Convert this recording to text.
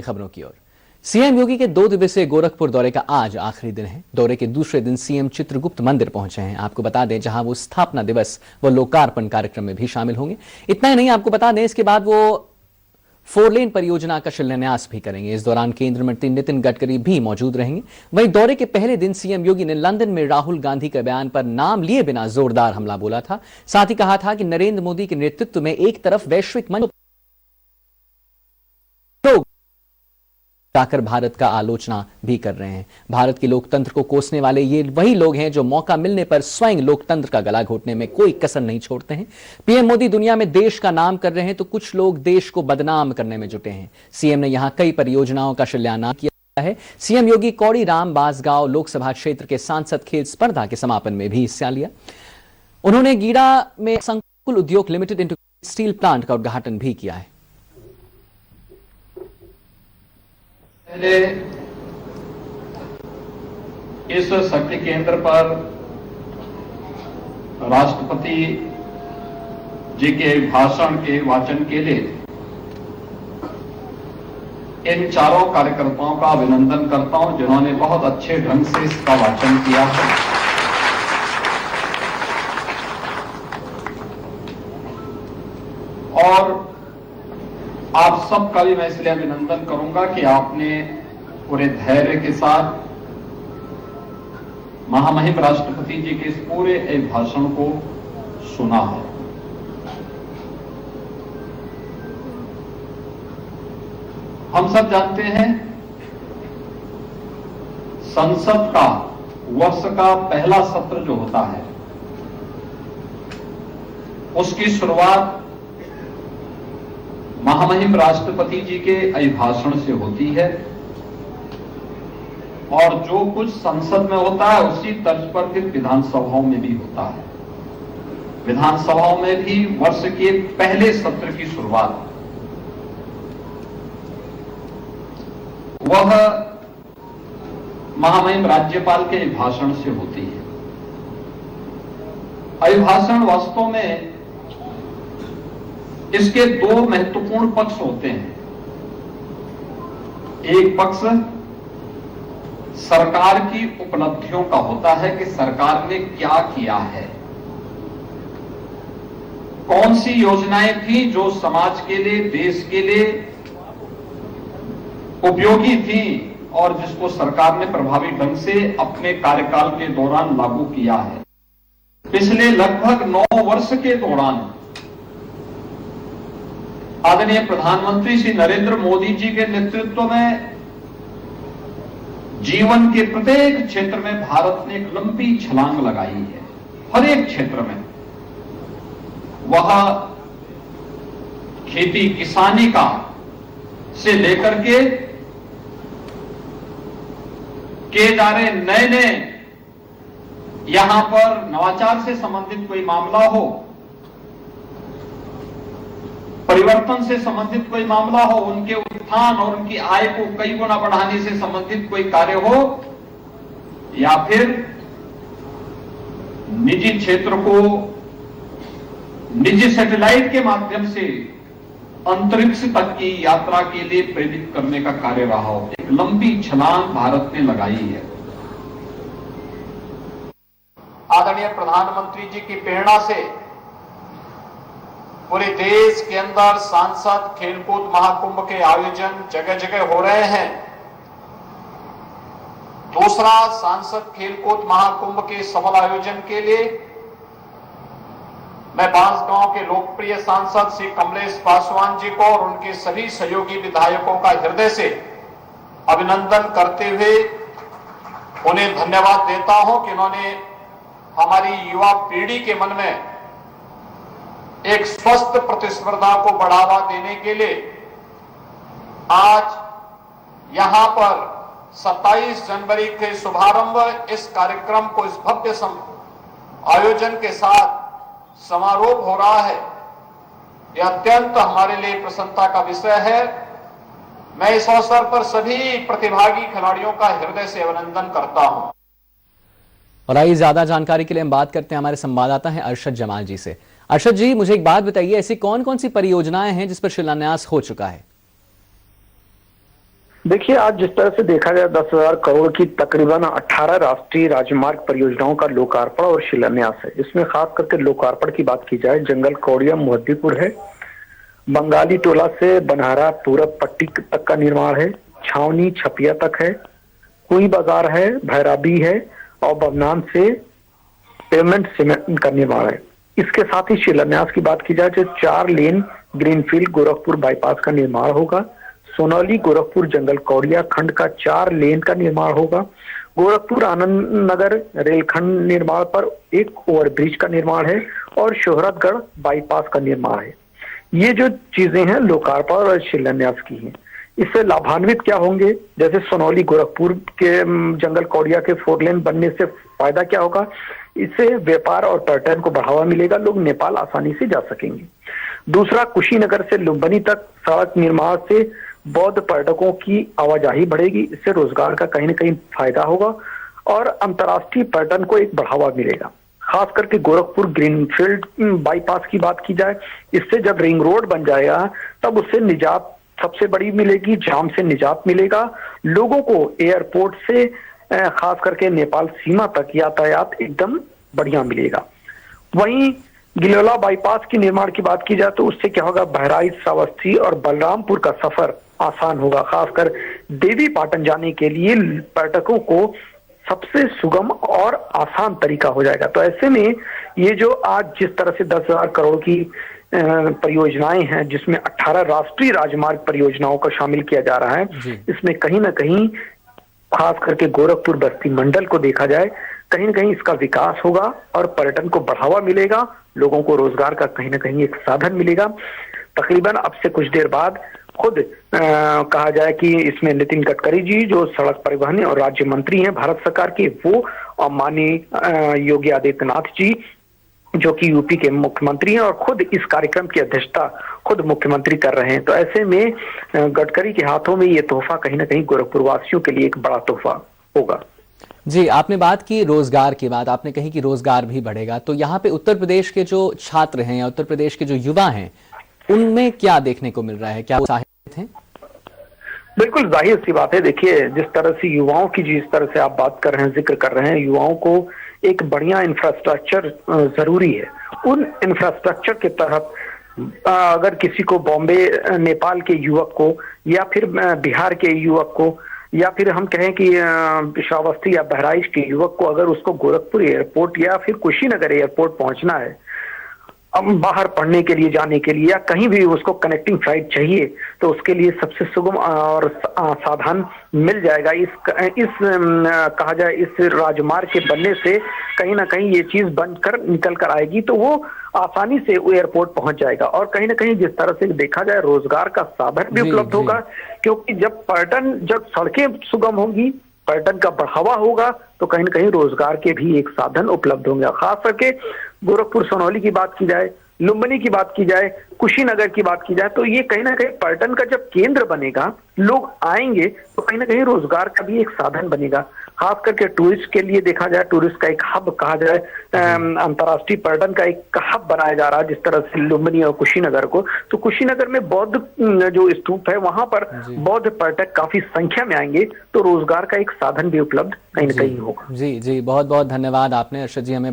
खबरों की ओर। सीएम योगी के 2 दिवसीय गोरखपुर दौरे का आज आखिरी दिन है। दौरे के दूसरे दिन सीएम चित्रगुप्त मंदिर पहुंचे हैं। आपको बता दें, जहां वो स्थापना दिवस व लोकार्पण कार्यक्रम में भी शामिल होंगे। इतना ही नहीं, आपको बता दें, इसके बाद वो 4 लेन परियोजना का शिलान्यास भी करेंगे। इस दौरान केंद्रीय मंत्री नितिन गडकरी भी मौजूद रहेंगे। वहीं दौरे के पहले दिन सीएम योगी ने लंदन में राहुल गांधी के बयान पर नाम लिए बिना जोरदार हमला बोला था। साथ ही कहा था कि नरेंद्र मोदी के नेतृत्व में एक तरफ वैश्विक मंच जाकर भारत का आलोचना भी कर रहे हैं। भारत के लोकतंत्र को कोसने वाले ये वही लोग हैं जो मौका मिलने पर स्वयं लोकतंत्र का गला घोटने में कोई कसर नहीं छोड़ते हैं। पीएम मोदी दुनिया में देश का नाम कर रहे हैं तो कुछ लोग देश को बदनाम करने में जुटे हैं। सीएम ने यहां कई परियोजनाओं का शिलान्यास किया है। सीएम योगी कौड़ी राम बांसगांव लोकसभा क्षेत्र के सांसद खेल स्पर्धा के समापन में भी हिस्सा लिया। उन्होंने गीड़ा में संकुल उद्योग लिमिटेड इंटीग्रेटेड स्टील प्लांट का उद्घाटन भी किया है। पहले इस शक्ति केंद्र पर राष्ट्रपति जी के भाषण के वाचन के लिए इन चारों कार्यकर्ताओं का अभिनंदन करता हूं, जिन्होंने बहुत अच्छे ढंग से इसका वाचन किया है। और आप सबका भी मैं इसलिए अभिनंदन करूंगा कि आपने पूरे धैर्य के साथ महामहिम राष्ट्रपति जी के इस पूरे भाषण को सुना है। हम सब जानते हैं, संसद का वर्ष का पहला सत्र जो होता है, उसकी शुरुआत महामहिम राष्ट्रपति जी के अभिभाषण से होती है और जो कुछ संसद में होता है उसी तर्ज पर फिर विधानसभाओं में भी होता है। विधानसभाओं में भी वर्ष के पहले सत्र की शुरुआत वह महामहिम राज्यपाल के अभिभाषण से होती है। अभिभाषण वास्तव में इसके 2 महत्वपूर्ण पक्ष होते हैं। एक पक्ष सरकार की उपलब्धियों का होता है कि सरकार ने क्या किया है, कौन सी योजनाएं थी जो समाज के लिए, देश के लिए उपयोगी थी और जिसको सरकार ने प्रभावी ढंग से अपने कार्यकाल के दौरान लागू किया है। पिछले लगभग 9 वर्ष के दौरान आदरणीय प्रधानमंत्री श्री नरेंद्र मोदी जी के नेतृत्व में जीवन के प्रत्येक क्षेत्र में भारत ने एक लंबी छलांग लगाई है। हर एक क्षेत्र में, वह खेती किसानी का से लेकर के किए जा रहे नए यहां पर नवाचार से संबंधित कोई मामला हो, परिवर्तन से संबंधित कोई मामला हो, उनके उत्थान और उनकी आय को कई गुना बढ़ाने से संबंधित कोई कार्य हो, या फिर निजी क्षेत्र को निजी सैटेलाइट के माध्यम से अंतरिक्ष तक की यात्रा के लिए प्रेरित करने का कार्य रहा हो, एक लंबी छलांग भारत ने लगाई है। आदरणीय प्रधानमंत्री जी की प्रेरणा से पूरे देश के अंदर सांसद खेलकूद महाकुंभ के आयोजन जगह जगह हो रहे हैं। दूसरा, सांसद खेलकूद महाकुंभ के सफल आयोजन के लिए मैं बांसगांव के लोकप्रिय सांसद श्री कमलेश पासवान जी को और उनके सभी सहयोगी विधायकों का हृदय से अभिनंदन करते हुए उन्हें धन्यवाद देता हूं कि उन्होंने हमारी युवा पीढ़ी के मन में एक स्वस्थ प्रतिस्पर्धा को बढ़ावा देने के लिए आज यहां पर 27 जनवरी के शुभारंभ इस कार्यक्रम को इस भव्य आयोजन के साथ समारोह हो रहा है। यह अत्यंत हमारे लिए प्रसन्नता का विषय है। मैं इस अवसर पर सभी प्रतिभागी खिलाड़ियों का हृदय से अभिनंदन करता हूं। और आइए ज्यादा जानकारी के लिए हम बात करते हैं हमारे संवाददाता हैं अरशद जमाल जी से। अरशद जी, मुझे एक बात बताइए, ऐसी कौन कौन सी परियोजनाएं हैं जिस पर शिलान्यास हो चुका है? देखिए, आज जिस तरह से देखा जाए 10,000 करोड़ की तकरीबन 18 राष्ट्रीय राजमार्ग परियोजनाओं का लोकार्पण और शिलान्यास है। इसमें खास करके लोकार्पण की बात की जाए, जंगल कौड़िया मुहद्दीपुर है, बंगाली टोला से बनहरा पूरब पट्टी तक का निर्माण है, छावनी छपिया तक है, कुई बाजार है, भैराबी है और बमनान से पेमेंट सीमेंट का निर्माण है। इसके साथ ही शिलान्यास की बात की जाए तो 4 लेन ग्रीनफील्ड गोरखपुर बाईपास का निर्माण होगा, सोनौली गोरखपुर जंगल कौड़िया खंड का 4 लेन का निर्माण होगा, गोरखपुर आनंद नगर रेलखंड निर्माण पर एक ओवरब्रिज का निर्माण है और शोहरतगढ़ बाईपास का निर्माण है। ये जो चीजें हैं लोकार्पण और शिलान्यास की हैं। इससे लाभान्वित क्या होंगे? जैसे सोनौली गोरखपुर के जंगल कौड़िया के 4 लेन बनने से फायदा क्या होगा? इससे व्यापार और पर्यटन को बढ़ावा मिलेगा, लोग नेपाल आसानी से जा सकेंगे। दूसरा, कुशीनगर से लुम्बिनी तक सड़क निर्माण से बौद्ध पर्यटकों की आवाजाही बढ़ेगी, इससे रोजगार का कहीं न कहीं फायदा होगा और अंतर्राष्ट्रीय पर्यटन को एक बढ़ावा मिलेगा। खास करके गोरखपुर ग्रीनफील्ड बाईपास की बात की जाए, इससे जब रिंग रोड बन जाएगा तब उससे निजात सबसे बड़ी मिलेगी, जाम से निजात मिलेगा, लोगों को एयरपोर्ट से खास करके नेपाल सीमा तक यातायात एकदम बढ़िया मिलेगा। वहीं गिलोला बाईपास की निर्माण की बात की जाए तो उससे क्या होगा? बहराइच, श्रावस्ती और बलरामपुर का सफर आसान होगा। खासकर देवी पाटन जाने के लिए पर्यटकों को सबसे सुगम और आसान तरीका हो जाएगा। तो ऐसे में ये जो आज जिस तरह से 10,000 करोड़ की परियोजनाएं हैं, जिसमें 18 राष्ट्रीय राजमार्ग परियोजनाओं को शामिल किया जा रहा है, इसमें कहीं ना कहीं खास करके गोरखपुर बस्ती मंडल को देखा जाए, कहीं न कहीं इसका विकास होगा और पर्यटन को बढ़ावा मिलेगा, लोगों को रोजगार का कहीं ना कहीं एक साधन मिलेगा। तकरीबन अब से कुछ देर बाद खुद कहा जाए कि इसमें नितिन गडकरी जी जो सड़क परिवहन और राज्य मंत्री हैं भारत सरकार के, वो और माननीय योगी आदित्यनाथ जी जो कि यूपी के मुख्यमंत्री हैं और खुद इस कार्यक्रम की अध्यक्षता खुद मुख्यमंत्री कर रहे हैं। तो ऐसे में गडकरी के हाथों में ये तोहफा कहीं ना कहीं गोरखपुर वासियों के लिए एक बड़ा तोहफा होगा। जी, आपने बात की रोजगार की बात, आपने कही कि रोजगार भी बढ़ेगा, तो यहाँ पे उत्तर प्रदेश के जो छात्र हैं या उत्तर प्रदेश के जो युवा हैं, उनमें क्या देखने को मिल रहा है? क्या वो उत्साहित हैं? बिल्कुल जाहिर सी बात है। देखिए, जिस तरह से युवाओं की जिस तरह से आप बात कर रहे हैं, जिक्र कर रहे हैं, युवाओं को एक बढ़िया इंफ्रास्ट्रक्चर जरूरी है। उन इंफ्रास्ट्रक्चर के तहत अगर किसी को बॉम्बे नेपाल के युवक को या फिर बिहार के युवक को या फिर हम कहें कि श्रावस्ती या बहराइच के युवक को अगर उसको गोरखपुर एयरपोर्ट या फिर कुशीनगर एयरपोर्ट पहुंचना है, बाहर पढ़ने के लिए जाने के लिए या कहीं भी उसको कनेक्टिंग फ्लाइट चाहिए, तो उसके लिए सबसे सुगम और साधन मिल जाएगा। इस कहा जाए इस राजमार्ग के बनने से कहीं ना कहीं ये चीज बनकर निकल कर आएगी, तो वो आसानी से एयरपोर्ट पहुंच जाएगा और कहीं ना कहीं जिस तरह से देखा जाए रोजगार का साधन भी उपलब्ध होगा, क्योंकि जब सड़कें सुगम होंगी, पर्यटन का बढ़ावा होगा, तो कहीं ना कहीं रोजगार के भी एक साधन उपलब्ध होंगे। खास करके गोरखपुर सोनौली की बात की जाए, लुम्बिनी की बात की जाए, कुशीनगर की बात की जाए, तो ये कहीं ना कहीं पर्यटन का जब केंद्र बनेगा, लोग आएंगे, तो कहीं ना कहीं रोजगार का भी एक साधन बनेगा। खास करके टूरिस्ट के लिए देखा जाए, टूरिस्ट का एक हब कहा जाए, अंतर्राष्ट्रीय पर्यटन का एक हब बनाया जा रहा है जिस तरह से लुम्बिनी और कुशीनगर को। तो कुशीनगर में बौद्ध जो स्तूप है, वहां पर बौद्ध पर्यटक काफी संख्या में आएंगे, तो रोजगार का एक साधन भी उपलब्ध कहीं ना कहीं होगा। जी, बहुत बहुत धन्यवाद। आपने अर्शद जी हमें